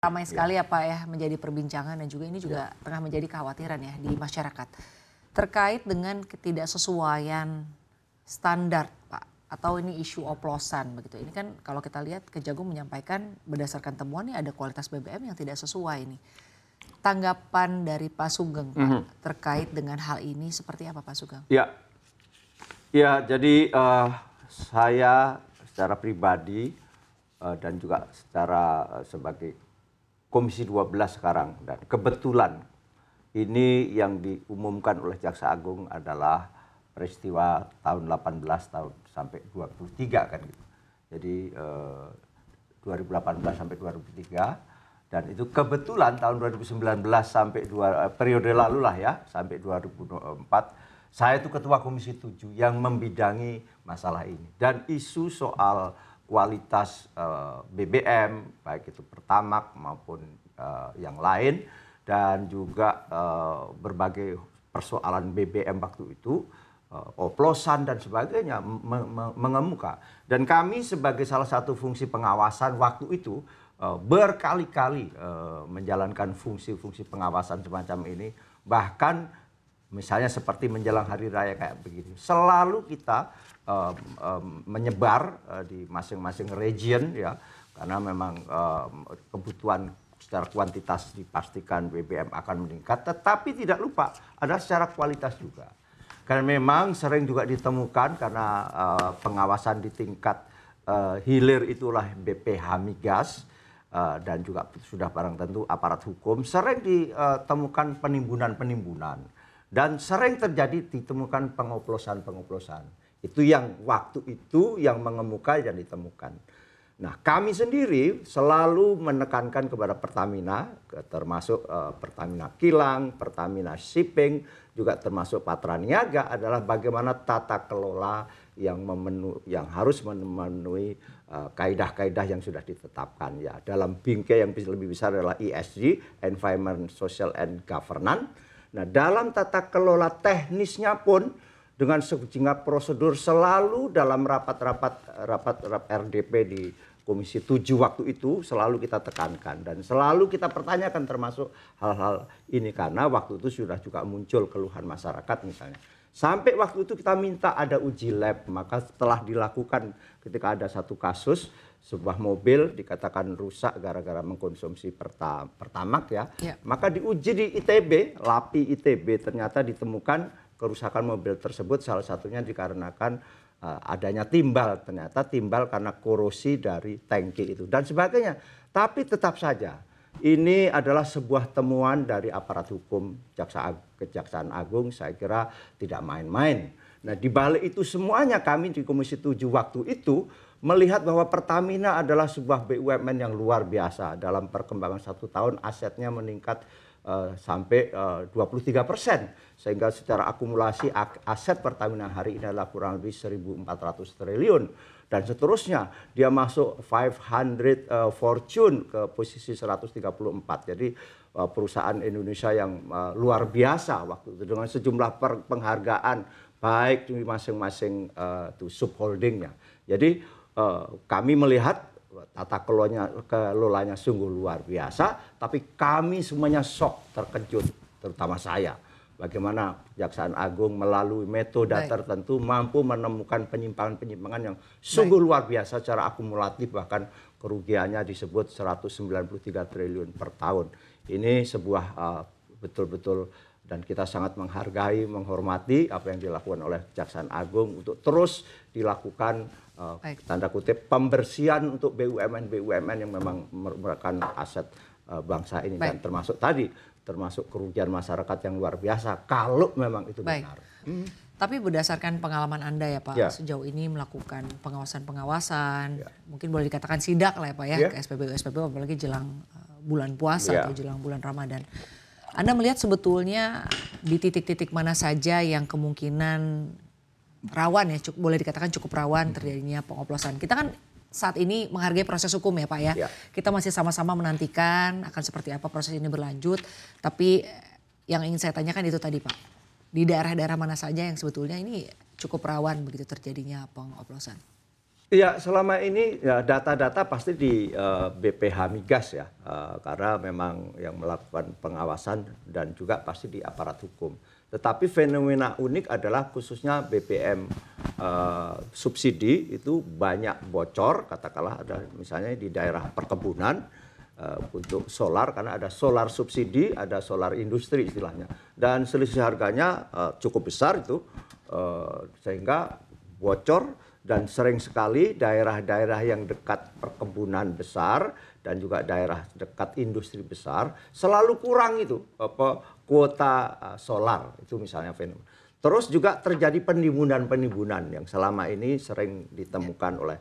Ramai sekali ya Pak ya menjadi perbincangan dan juga ini juga tengah menjadi kekhawatiran ya di masyarakat. Terkait dengan ketidaksesuaian standar Pak atau ini isu oplosan begitu. Ini kan kalau kita lihat Kejagung menyampaikan berdasarkan temuan ini ada kualitas BBM yang tidak sesuai ini. Tanggapan dari Pak Sugeng Pak terkait dengan hal ini seperti apa Pak Sugeng? Ya, jadi saya secara pribadi dan juga secara sebagai Komisi 12 sekarang, dan kebetulan ini yang diumumkan oleh Jaksa Agung adalah peristiwa tahun 18 tahun sampai 23 kan gitu. Jadi 2018 sampai 2003 dan itu kebetulan tahun 2019 sampai periode lalu lah ya sampai 2024 saya itu ketua Komisi 7 yang membidangi masalah ini dan isu soal kualitas BBM baik itu Pertamax maupun yang lain dan juga berbagai persoalan BBM waktu itu oplosan dan sebagainya mengemuka dan kami sebagai salah satu fungsi pengawasan waktu itu berkali-kali menjalankan fungsi-fungsi pengawasan semacam ini bahkan misalnya seperti menjelang hari raya kayak begini selalu kita menyebar di masing-masing region ya karena memang kebutuhan secara kuantitas dipastikan BBM akan meningkat tetapi tidak lupa ada secara kualitas juga karena memang sering juga ditemukan karena pengawasan di tingkat hilir itulah BPH Migas dan juga sudah barang tentu aparat hukum sering ditemukan penimbunan dan sering terjadi ditemukan pengoplosan. Itu yang waktu itu yang mengemuka dan ditemukan. Nah kami sendiri selalu menekankan kepada Pertamina, termasuk Pertamina Kilang, Pertamina Shipping, juga termasuk Patra Niaga adalah bagaimana tata kelola yang harus memenuhi kaidah-kaidah yang sudah ditetapkan ya. Dalam bingkai yang lebih besar adalah ESG, Environment, Social and Governance. Nah dalam tata kelola teknisnya pun dengan sejumlah prosedur selalu dalam rapat RDP di Komisi 7 waktu itu selalu kita tekankan dan selalu kita pertanyakan termasuk hal-hal ini karena waktu itu sudah juga muncul keluhan masyarakat misalnya. Sampai waktu itu kita minta ada uji lab maka setelah dilakukan ketika ada satu kasus sebuah mobil dikatakan rusak gara-gara mengkonsumsi Pertamax ya. Maka diuji di ITB, LAPI ITB ternyata ditemukan kerusakan mobil tersebut salah satunya dikarenakan adanya timbal ternyata timbal karena korosi dari tangki itu dan sebagainya. Tapi tetap saja ini adalah sebuah temuan dari aparat hukum Kejaksaan Agung saya kira tidak main-main. Nah di balik itu semuanya kami di Komisi 7 waktu itu melihat bahwa Pertamina adalah sebuah BUMN yang luar biasa dalam perkembangan 1 tahun asetnya meningkat sampai 23% sehingga secara akumulasi aset Pertamina hari ini adalah kurang lebih 1.400 triliun dan seterusnya dia masuk 500 Fortune ke posisi 134 jadi perusahaan Indonesia yang luar biasa waktu itu dengan sejumlah penghargaan baik di masing-masing subholdingnya jadi kami melihat tata kelolanya sungguh luar biasa, tapi kami semuanya shock, terkejut, terutama saya. Bagaimana Kejaksaan Agung melalui metode tertentu mampu menemukan penyimpangan-penyimpangan yang sungguh luar biasa secara akumulatif, bahkan kerugiannya disebut 193 triliun per tahun. Ini sebuah betul-betul dan kita sangat menghargai, menghormati apa yang dilakukan oleh Kejaksaan Agung untuk terus dilakukan tanda kutip pembersihan untuk BUMN yang memang merupakan aset bangsa ini dan termasuk kerugian masyarakat yang luar biasa kalau memang itu benar. Tapi berdasarkan pengalaman Anda ya Pak sejauh ini melakukan pengawasan, mungkin boleh dikatakan sidak lah ya Pak ya ke SPBU apalagi jelang bulan puasa atau jelang bulan Ramadan. Anda melihat sebetulnya di titik-titik mana saja yang kemungkinan rawan ya, boleh dikatakan cukup rawan terjadinya pengoplosan. Kita kan saat ini menghargai proses hukum ya Pak ya. Kita masih sama-sama menantikan akan seperti apa proses ini berlanjut. Tapi yang ingin saya tanyakan itu tadi Pak. Di daerah-daerah mana saja yang sebetulnya ini cukup rawan begitu terjadinya pengoplosan? Iya, selama ini ya, data-data pasti di BPH Migas ya, karena memang yang melakukan pengawasan dan juga pasti di aparat hukum. Tetapi fenomena unik adalah khususnya BBM subsidi itu banyak bocor, katakanlah ada misalnya di daerah perkebunan untuk solar, karena ada solar subsidi, ada solar industri istilahnya. Dan selisih harganya cukup besar itu, sehingga bocor. Dan sering sekali daerah-daerah yang dekat perkebunan besar dan juga daerah dekat industri besar selalu kurang itu kuota solar, itu misalnya fenomena. Terus juga terjadi penimbunan-penimbunan yang selama ini sering ditemukan oleh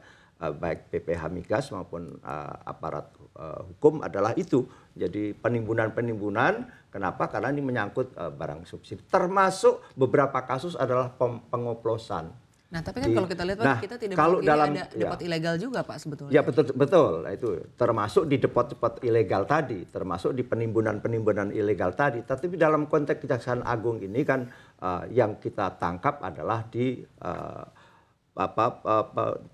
baik BPH Migas maupun aparat hukum adalah itu. Jadi penimbunan-penimbunan, kenapa? Karena ini menyangkut barang subsidi. Termasuk beberapa kasus adalah pengoplosan. Nah, tapi kan kalau kita lihat Pak, kita tidak mungkin ada depot ilegal juga Pak sebetulnya. Ya betul, itu termasuk di depot-depot ilegal tadi, termasuk di penimbunan-penimbunan ilegal tadi. Tapi dalam konteks Kejaksaan Agung ini kan yang kita tangkap adalah di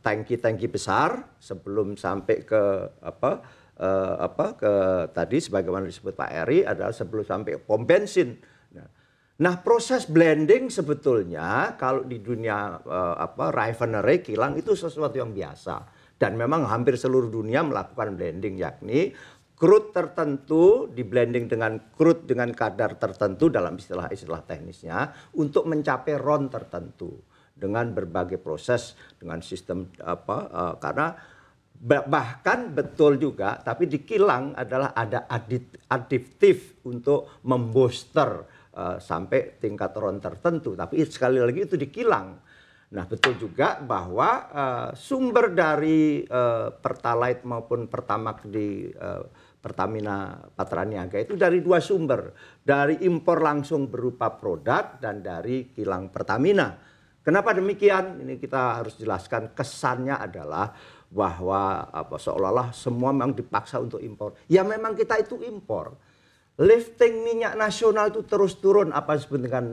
tangki-tangki besar sebelum sampai ke ke tadi sebagaimana disebut Pak Eri adalah sebelum sampai pom bensin. Nah, proses blending sebetulnya kalau di dunia refinery kilang itu sesuatu yang biasa dan memang hampir seluruh dunia melakukan blending, yakni crude tertentu di blending dengan crude dengan kadar tertentu dalam istilah teknisnya untuk mencapai ron tertentu dengan berbagai proses dengan sistem karena bahkan betul juga tapi di kilang adalah ada additif untuk membooster sampai tingkat ron tertentu, tapi sekali lagi itu di kilang. Nah, betul juga bahwa sumber dari Pertalite maupun Pertamax di Pertamina Patraniaga itu dari dua sumber, dari impor langsung berupa produk dan dari kilang Pertamina. Kenapa demikian? Ini kita harus jelaskan. Kesannya adalah bahwa seolah-olah semua memang dipaksa untuk impor. Ya memang kita itu impor. Lifting minyak nasional itu terus turun apa disebut dengan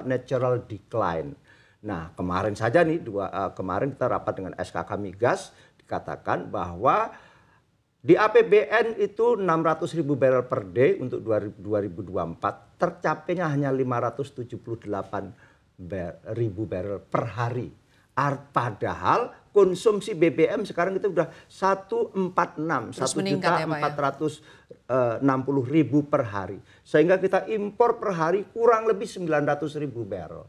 natural decline. Nah, kemarin saja nih kemarin kita rapat dengan SKK Migas dikatakan bahwa di APBN itu 600.000 barrel per day untuk 2024 tercapainya hanya 578.000 barrel per hari. Padahal konsumsi BBM sekarang itu sudah 1.460.000 per hari. Sehingga kita impor per hari kurang lebih 900.000 barrel.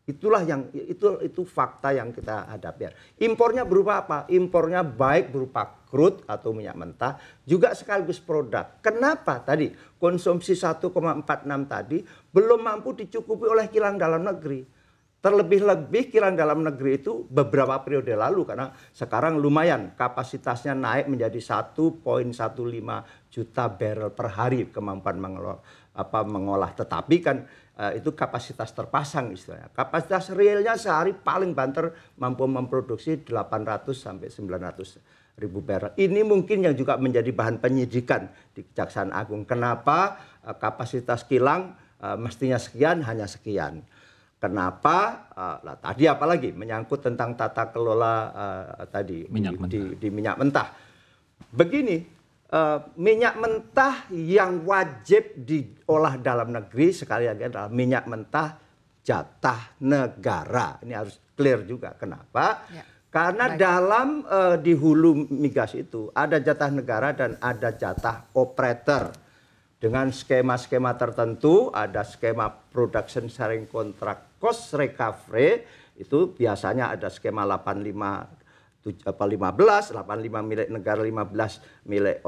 Itulah yang itu fakta yang kita hadapi. Impornya berupa apa? Impornya baik berupa crude atau minyak mentah, juga sekaligus produk. Kenapa tadi konsumsi 1,46 tadi belum mampu dicukupi oleh kilang dalam negeri? Terlebih-lebih kilang dalam negeri itu beberapa periode lalu karena sekarang lumayan kapasitasnya naik menjadi 1,15 juta barrel per hari kemampuan mengolah. Tetapi kan itu kapasitas terpasang istilahnya. Kapasitas realnya sehari paling banter mampu memproduksi 800 sampai 900 ribu barrel. Ini mungkin yang juga menjadi bahan penyidikan di Kejaksaan Agung. Kenapa kapasitas kilang mestinya sekian hanya sekian. Kenapa? Tadi apalagi menyangkut tentang tata kelola tadi di minyak mentah. Begini, minyak mentah yang wajib diolah dalam negeri sekali lagi adalah minyak mentah jatah negara. Ini harus clear juga. Kenapa? Ya. Karena dalam di hulu migas itu ada jatah negara dan ada jatah operator. Dengan skema-skema tertentu, ada skema production sharing contract cost recovery, itu biasanya ada skema 85 milik negara, 15 milik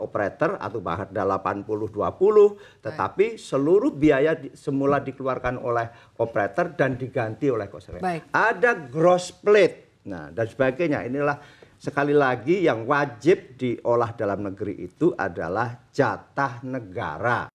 operator atau bahkan 80-20, tetapi seluruh biaya semula dikeluarkan oleh operator dan diganti oleh cost recovery. Ada gross plate, nah dan sebagainya. Inilah sekali lagi yang wajib diolah dalam negeri itu adalah jatah negara.